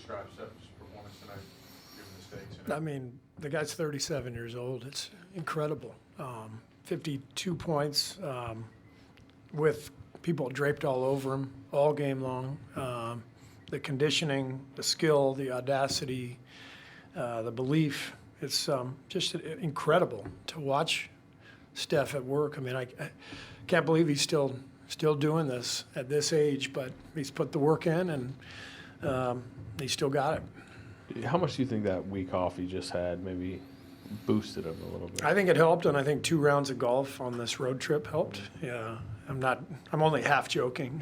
describe Steph's performance tonight, given the stakes? You know? I mean, the guy's 37 years old. It's incredible. 52 points with people draped all over him all game long. The conditioning, the skill, the audacity, the belief. It's just incredible to watch Steph at work. I mean, I can't believe he's still doing this at this age, but he's put the work in and he still got it. How much do you think that week off he just had maybe boosted him a little bit? I think it helped, and I think 2 rounds of golf on this road trip helped. Yeah, I'm only half joking.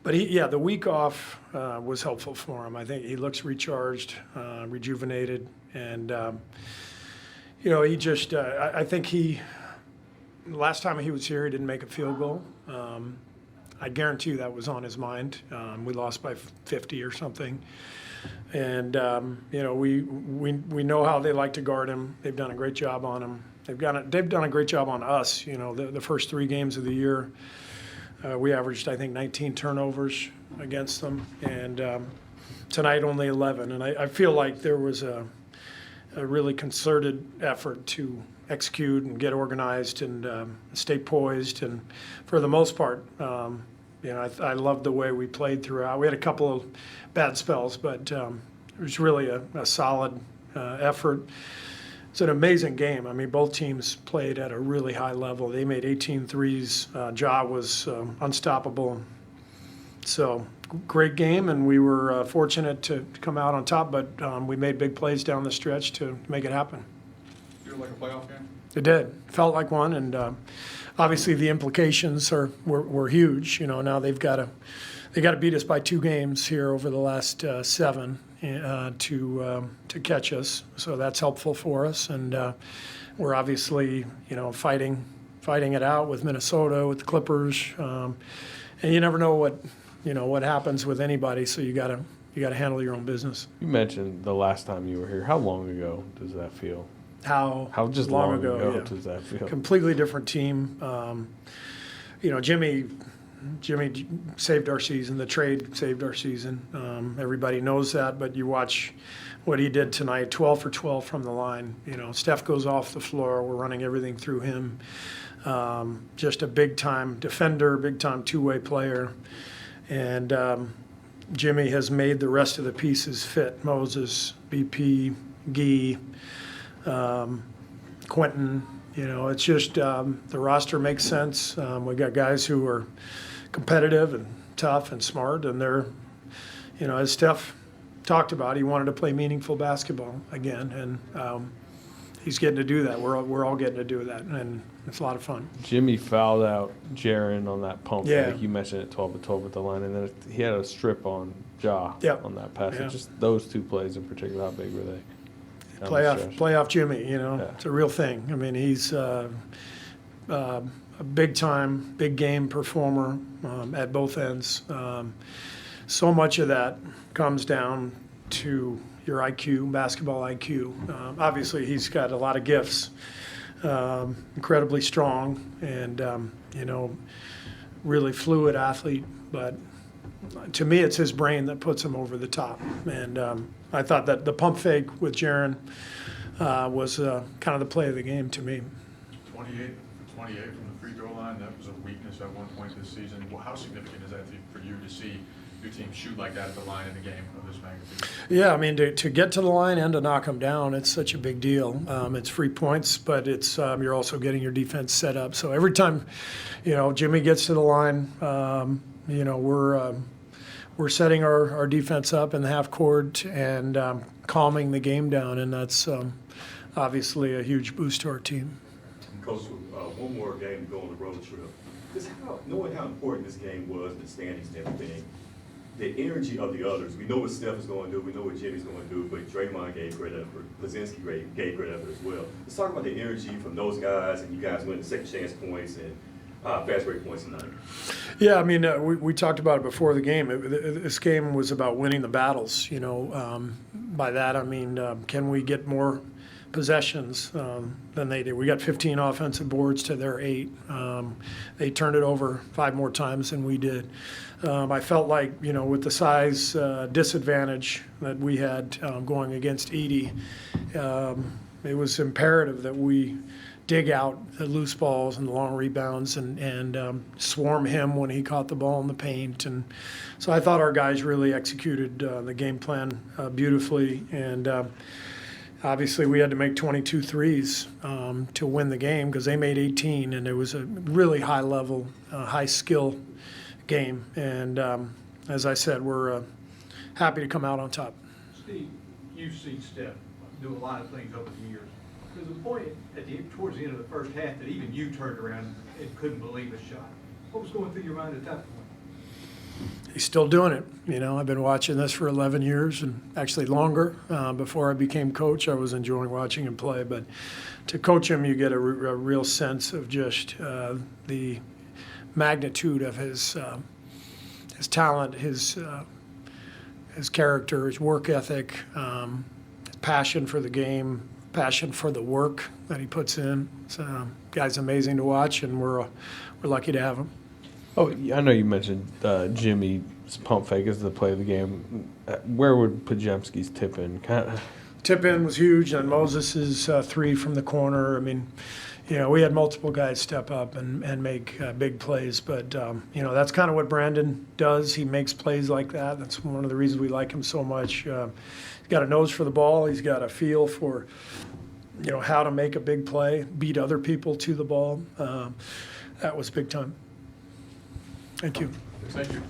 The week off was helpful for him. I think he looks recharged, rejuvenated, and he just. I think last time he was here, he didn't make a field goal. I guarantee you that was on his mind. We lost by 50 or something. And, we know how they like to guard him. They've done a great job on him. They've done a great job on us. The first 3 games of the year, we averaged, I think, 19 turnovers against them. And tonight only 11. And I feel like there was a really concerted effort to execute and get organized and stay poised. And for the most part, I loved the way we played throughout. We had a couple of bad spells, but it was really a solid effort. It's an amazing game. I mean, both teams played at a really high level. They made 18 threes. Ja was unstoppable. So great game, and we were fortunate to come out on top, but we made big plays down the stretch to make it happen. Feel like a playoff game? It did. Felt like one, and obviously the implications were huge. Now they got to beat us by 2 games here over the last 7 to catch us. So that's helpful for us, and we're obviously fighting it out with Minnesota, with the Clippers, and you never know what happens with anybody. So you got to handle your own business. You mentioned the last time you were here. How long ago does that feel? How just long ago does that feel? Completely different team. Jimmy saved our season. The trade saved our season. Everybody knows that, but you watch what he did tonight, 12 for 12 from the line. Steph goes off the floor. We're running everything through him. Just a big-time defender, big-time two-way player. And Jimmy has made the rest of the pieces fit. Moses, BP, Gee, Quentin. It's just the roster makes sense. We got guys who are competitive and tough and smart, and they're, as Steph talked about, he wanted to play meaningful basketball again, and he's getting to do that. We're all getting to do that, and it's a lot of fun. Jimmy fouled out Jaren on that pump. Yeah. Like you mentioned it, 12 to 12 at the line, and then he had a strip on Ja Yep. on that pass. Yeah. Just those 2 plays in particular, how big were they? Playoff Jimmy, Yeah. It's a real thing. I mean, he's a big-time, big-game performer at both ends. So much of that comes down to your IQ, basketball IQ. Obviously, he's got a lot of gifts, incredibly strong, and, really fluid athlete. But to me, it's his brain that puts him over the top. And I thought that the pump fake with Jaren was kind of the play of the game to me. 28 from the free throw line, that was a weakness at one point this season. Well, how significant is that for you to see your team shoot like that at the line in a game of this magnitude? Yeah, I mean, to get to the line and to knock them down, it's such a big deal. It's free points, but it's you're also getting your defense set up. So every time, Jimmy gets to the line, we're setting our defense up in the half court and calming the game down, and that's obviously a huge boost to our team. Coach, one more game to go on the road trip. Just knowing how important this game was, the standings and everything, the energy of the others. We know what Steph is going to do. We know what Jimmy's going to do. But Draymond gave great effort. Plazinski gave great effort as well. Let's talk about the energy from those guys, and you guys went to second chance points and fast break points tonight. Yeah, I mean, we talked about it before the game. This game was about winning the battles. By that I mean, can we get more possessions than they did. We got 15 offensive boards to their 8. They turned it over 5 more times than we did. I felt like, with the size disadvantage that we had going against Edey, it was imperative that we dig out the loose balls and the long rebounds and swarm him when he caught the ball in the paint. And so I thought our guys really executed the game plan beautifully. And obviously we had to make 22 threes to win the game because they made 18, and it was a really high level, high skill game. And as I said, we're happy to come out on top. Steve, you've seen Steph do a lot of things over the years. There's a point towards the end of the first half that even you turned around and couldn't believe his shot. What was going through your mind at that point? He's still doing it. I've been watching this for 11 years and actually longer. Before I became coach, I was enjoying watching him play. But to coach him, you get a real sense of just the magnitude of his talent, his character, his work ethic, his passion for the game, passion for the work that he puts in. So, guy's amazing to watch, and we're lucky to have him. Oh, I know you mentioned Jimmy's pump fake as the play of the game. Where would Pajemski's tip in? Tip in was huge, and Moses' 3 from the corner. I mean, we had multiple guys step up and make big plays, but that's kind of what Brandon does. He makes plays like that. That's one of the reasons we like him so much. He's got a nose for the ball. He's got a feel for how to make a big play, beat other people to the ball. That was big time. Thank you. Thank you.